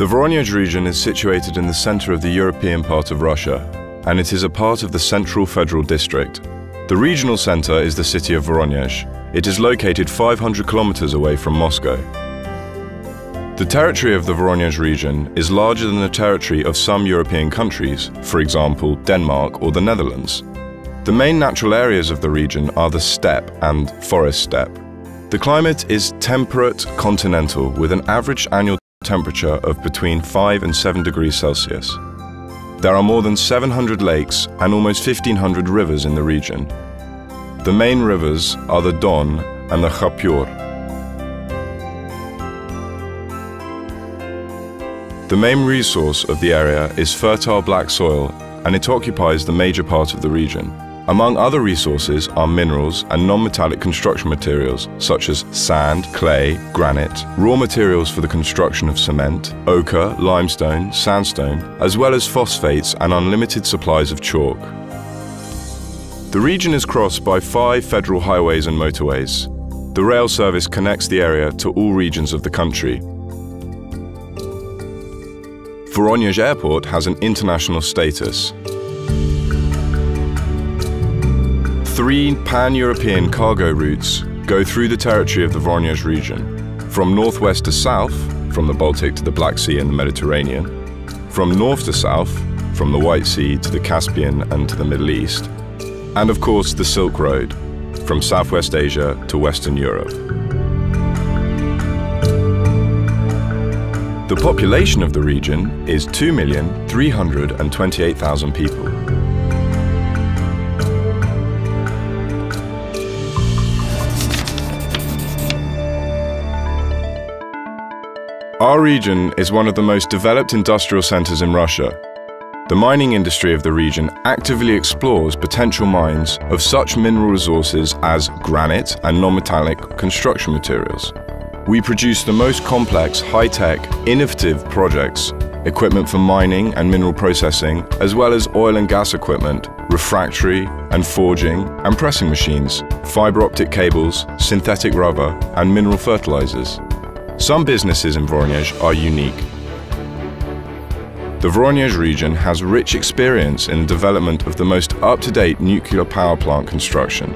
The Voronezh region is situated in the center of the European part of Russia, and it is a part of the Central Federal District. The regional center is the city of Voronezh. It is located 500 kilometers away from Moscow. The territory of the Voronezh region is larger than the territory of some European countries, for example, Denmark or the Netherlands. The main natural areas of the region are the steppe and forest steppe. The climate is temperate continental with an average annual temperature of between 5 and 7 degrees Celsius. There are more than 700 lakes and almost 1,500 rivers in the region. The main rivers are the Don and the Khapur. The main resource of the area is fertile black soil, and it occupies the major part of the region. Among other resources are minerals and non-metallic construction materials such as sand, clay, granite, raw materials for the construction of cement, ochre, limestone, sandstone, as well as phosphates and unlimited supplies of chalk. The region is crossed by 5 federal highways and motorways. The rail service connects the area to all regions of the country. Voronezh Airport has an international status. 3 pan-European cargo routes go through the territory of the Voronezh region, from northwest to south, from the Baltic to the Black Sea and the Mediterranean, from north to south, from the White Sea to the Caspian and to the Middle East, and of course the Silk Road, from Southwest Asia to Western Europe. The population of the region is 2,328,000 people. Our region is one of the most developed industrial centers in Russia. The mining industry of the region actively explores potential mines of such mineral resources as granite and non-metallic construction materials. We produce the most complex, high-tech, innovative projects, equipment for mining and mineral processing, as well as oil and gas equipment, refractory and forging and pressing machines, fiber optic cables, synthetic rubber, and mineral fertilizers. Some businesses in Voronezh are unique. The Voronezh region has rich experience in the development of the most up-to-date nuclear power plant construction.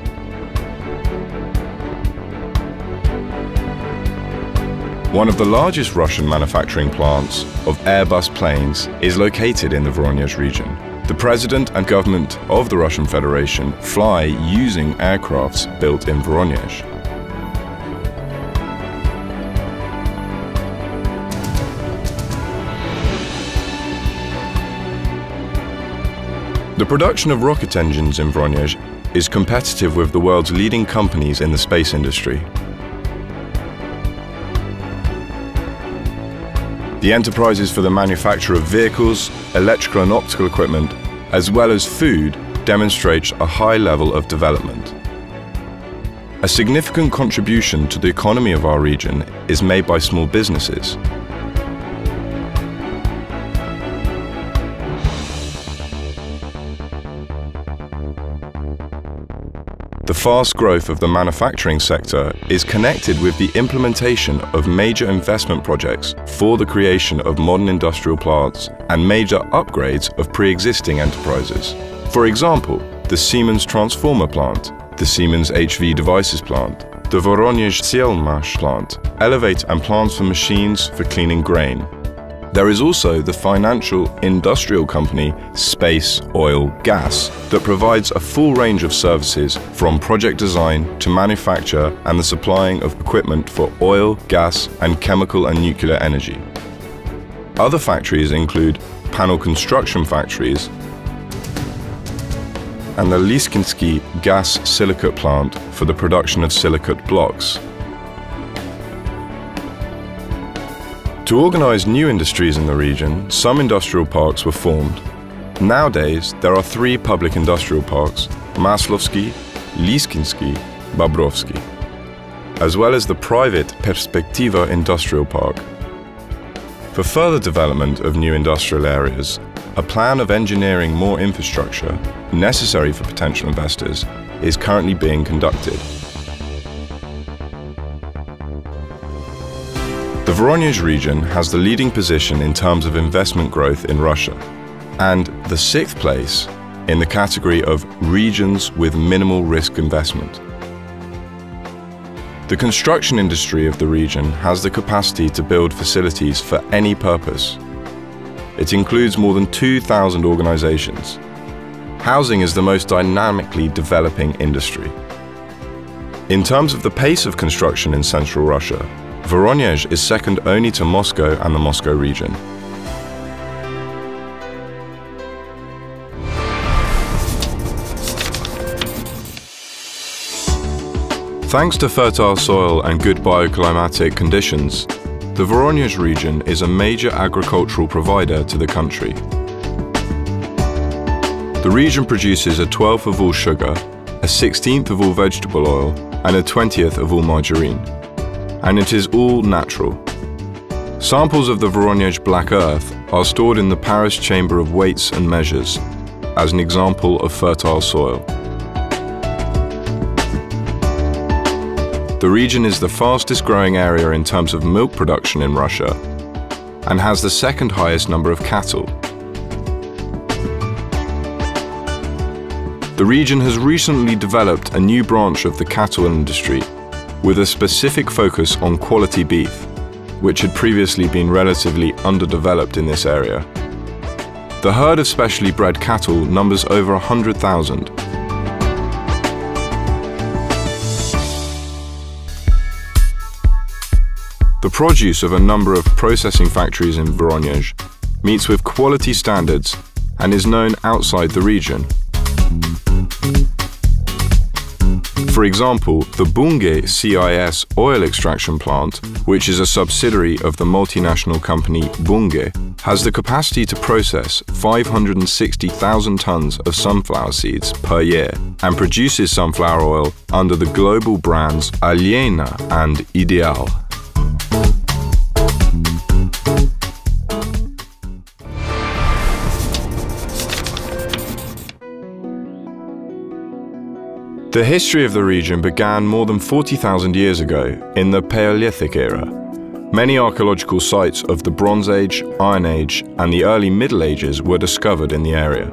One of the largest Russian manufacturing plants of Airbus planes is located in the Voronezh region. The President and government of the Russian Federation fly using aircrafts built in Voronezh. The production of rocket engines in Voronezh is competitive with the world's leading companies in the space industry. The enterprises for the manufacture of vehicles, electrical and optical equipment, as well as food, demonstrate a high level of development. A significant contribution to the economy of our region is made by small businesses. The fast growth of the manufacturing sector is connected with the implementation of major investment projects for the creation of modern industrial plants and major upgrades of pre-existing enterprises. For example, the Siemens transformer plant, the Siemens HV devices plant, the Voronezh Sielmash plant, elevator and plants for machines for cleaning grain. There is also the financial industrial company Space Oil Gas that provides a full range of services from project design to manufacture and the supplying of equipment for oil, gas and chemical and nuclear energy. Other factories include panel construction factories and the Lyskinsky gas silicate plant for the production of silicate blocks. To organize new industries in the region, some industrial parks were formed. Nowadays, there are 3 public industrial parks, Maslovsky, Lyskinsky, Babrovsky, as well as the private Perspektiva Industrial Park. For further development of new industrial areas, a plan of engineering more infrastructure necessary for potential investors is currently being conducted. The Voronezh region has the leading position in terms of investment growth in Russia, and the 6th place in the category of regions with minimal risk investment. The construction industry of the region has the capacity to build facilities for any purpose. It includes more than 2,000 organizations. Housing is the most dynamically developing industry. In terms of the pace of construction in central Russia, Voronezh is second only to Moscow and the Moscow region. Thanks to fertile soil and good bioclimatic conditions, the Voronezh region is a major agricultural provider to the country. The region produces a 1/12 of all sugar, a 1/16 of all vegetable oil, and a 20th of all margarine. And it is all natural. Samples of the Voronezh black earth are stored in the Paris Chamber of Weights and Measures as an example of fertile soil. The region is the fastest growing area in terms of milk production in Russia and has the 2nd highest number of cattle. The region has recently developed a new branch of the cattle industry with a specific focus on quality beef, which had previously been relatively underdeveloped in this area. The herd of specially bred cattle numbers over 100,000. The produce of a number of processing factories in Voronezh meets with quality standards and is known outside the region. For example, the Bunge CIS oil extraction plant, which is a subsidiary of the multinational company Bunge, has the capacity to process 560,000 tons of sunflower seeds per year and produces sunflower oil under the global brands Irina and Ideal. The history of the region began more than 40,000 years ago in the Paleolithic era. Many archaeological sites of the Bronze Age, Iron Age, and the early Middle Ages were discovered in the area.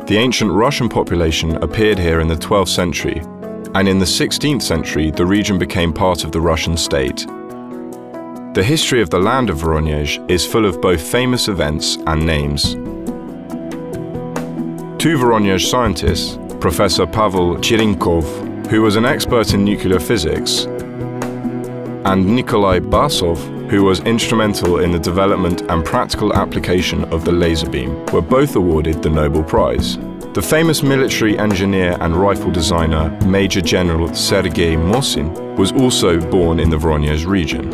The ancient Russian population appeared here in the 12th century, and in the 16th century the region became part of the Russian state. The history of the land of Voronezh is full of both famous events and names. Two Voronezh scientists, Professor Pavel Chirinkov, who was an expert in nuclear physics, and Nikolai Basov, who was instrumental in the development and practical application of the laser beam, were both awarded the Nobel Prize. The famous military engineer and rifle designer Major General Sergei Mosin was also born in the Voronezh region.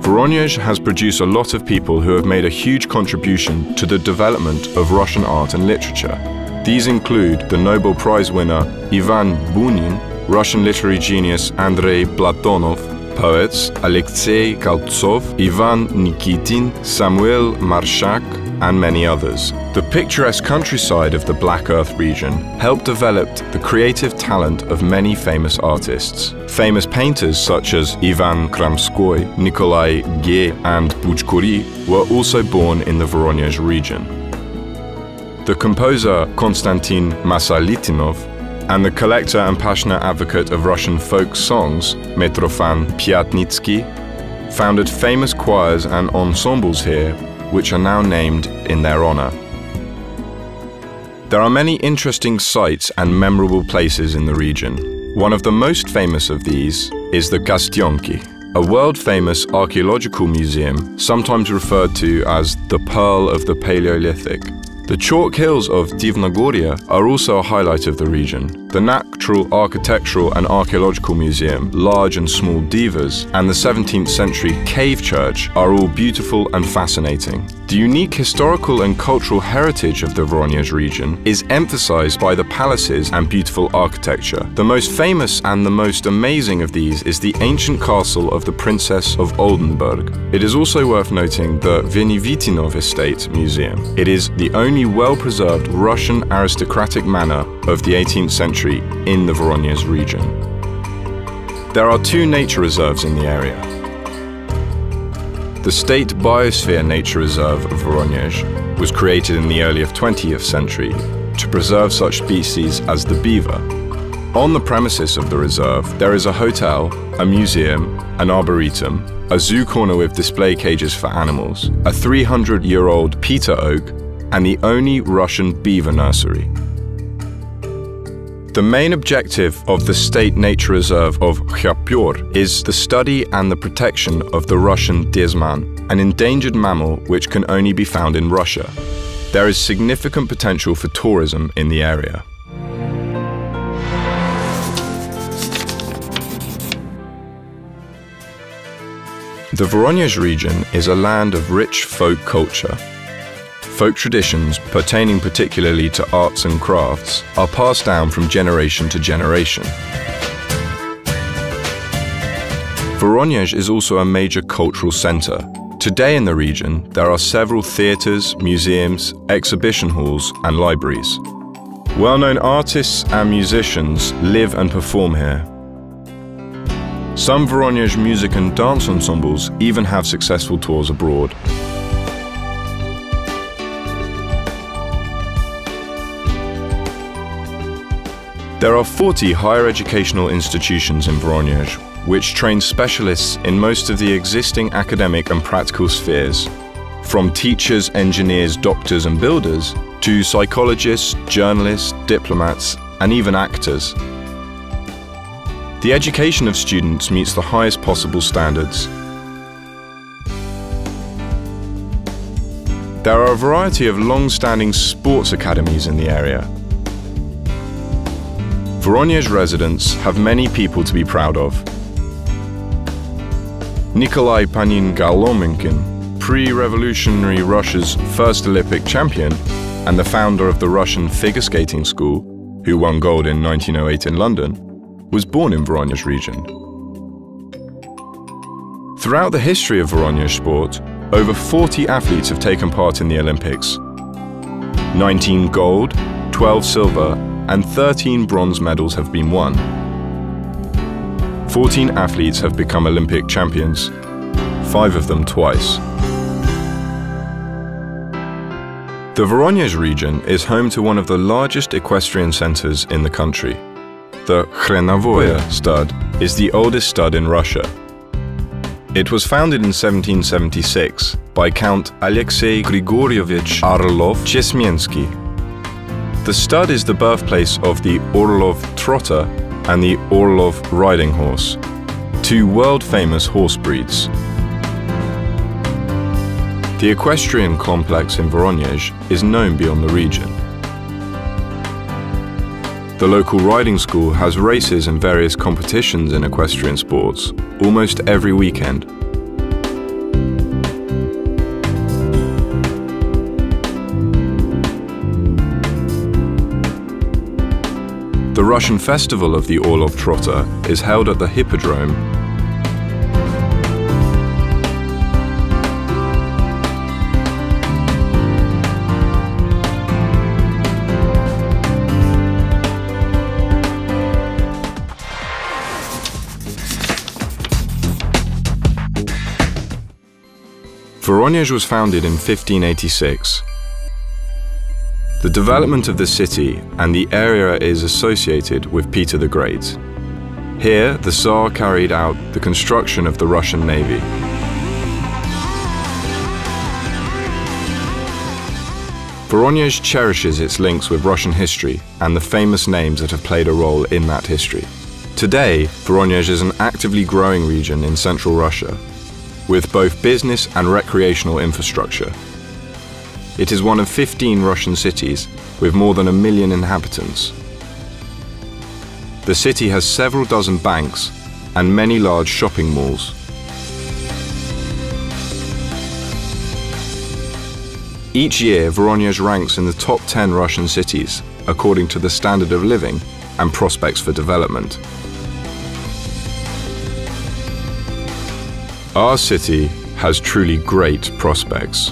Voronezh has produced a lot of people who have made a huge contribution to the development of Russian art and literature. These include the Nobel Prize winner Ivan Bunin, Russian literary genius Andrei Platonov, poets Alexei Koltsov, Ivan Nikitin, Samuel Marshak, and many others. The picturesque countryside of the Black Earth region helped develop the creative talent of many famous artists. Famous painters such as Ivan Kramskoy, Nikolai Gie, and Bujkuri were also born in the Voronezh region. The composer Konstantin Masalitinov and the collector and passionate advocate of Russian folk songs, Mitrofan Pyatnitsky, founded famous choirs and ensembles here, which are now named in their honor. There are many interesting sites and memorable places in the region. One of the most famous of these is the Kastionki, a world-famous archaeological museum, sometimes referred to as the Pearl of the Paleolithic. The chalk hills of Divnogoria are also a highlight of the region. The Natural Architectural and Archaeological Museum, Large and Small Divas, and the 17th century Cave Church are all beautiful and fascinating. The unique historical and cultural heritage of the Voronezh region is emphasized by the palaces and beautiful architecture. The most famous and the most amazing of these is the ancient castle of the Princess of Oldenburg. It is also worth noting the Venivitinov Estate Museum. It is the only well-preserved Russian aristocratic manor of the 18th century in the Voronezh region. There are two nature reserves in the area. The State Biosphere Nature Reserve of Voronezh was created in the early 20th century to preserve such species as the beaver. On the premises of the reserve, there is a hotel, a museum, an arboretum, a zoo corner with display cages for animals, a 300-year-old peter oak, and the only Russian beaver nursery. The main objective of the State Nature Reserve of Khyapyor is the study and the protection of the Russian desman, an endangered mammal which can only be found in Russia. There is significant potential for tourism in the area. The Voronezh region is a land of rich folk culture. Folk traditions, pertaining particularly to arts and crafts, are passed down from generation to generation. Voronezh is also a major cultural center. Today in the region, there are several theaters, museums, exhibition halls, and libraries. Well-known artists and musicians live and perform here. Some Voronezh music and dance ensembles even have successful tours abroad. There are 40 higher educational institutions in Voronezh, which train specialists in most of the existing academic and practical spheres, from teachers, engineers, doctors and builders, to psychologists, journalists, diplomats, and even actors. The education of students meets the highest possible standards. There are a variety of long-standing sports academies in the area. Voronezh residents have many people to be proud of. Nikolai Panin-Golomenkin, pre-revolutionary Russia's first Olympic champion and the founder of the Russian figure skating school, who won gold in 1908 in London, was born in Voronezh region. Throughout the history of Voronezh sport, over 40 athletes have taken part in the Olympics. 19 gold, 12 silver, and 13 bronze medals have been won. 14 athletes have become Olympic champions, 5 of them twice. The Voronezh region is home to one of the largest equestrian centers in the country. The Kremsa stud is the oldest stud in Russia. It was founded in 1776 by Count Alexei Grigoryevich Orlov-Chesmensky. The stud is the birthplace of the Orlov trotter and the Orlov riding horse, two world-famous horse breeds. The equestrian complex in Voronezh is known beyond the region. The local riding school has races and various competitions in equestrian sports almost every weekend. The Russian festival of the Orlov Trotter is held at the Hippodrome. Voronezh was founded in 1586. The development of the city and the area is associated with Peter the Great. Here, the Tsar carried out the construction of the Russian Navy. Voronezh cherishes its links with Russian history and the famous names that have played a role in that history. Today, Voronezh is an actively growing region in central Russia, with both business and recreational infrastructure. It is one of 15 Russian cities with more than 1 million inhabitants. The city has several dozen banks and many large shopping malls. Each year, Voronezh ranks in the top 10 Russian cities according to the standard of living and prospects for development. Our city has truly great prospects.